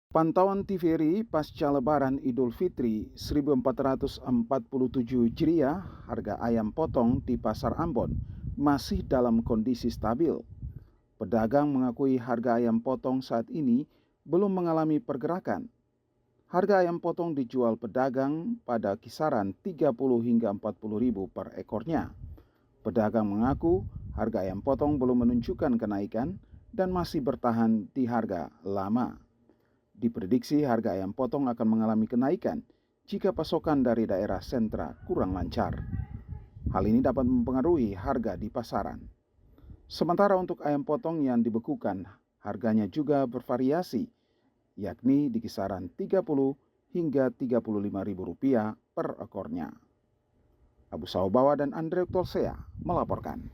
Pantauan TVRI pasca Lebaran Idul Fitri 1447 Hijriah, harga ayam potong di Pasar Ambon masih dalam kondisi stabil. Pedagang mengakui harga ayam potong saat ini belum mengalami pergerakan. Harga ayam potong dijual pedagang pada kisaran 30 hingga 40 ribu per ekornya. Pedagang mengaku harga ayam potong belum menunjukkan kenaikan dan masih bertahan di harga lama. Diprediksi harga ayam potong akan mengalami kenaikan jika pasokan dari daerah sentra kurang lancar. Hal ini dapat mempengaruhi harga di pasaran. Sementara untuk ayam potong yang dibekukan, harganya juga bervariasi, yakni di kisaran 30 hingga 35 ribu rupiah per ekornya. Abu Saubawa dan Andre Tolsea melaporkan.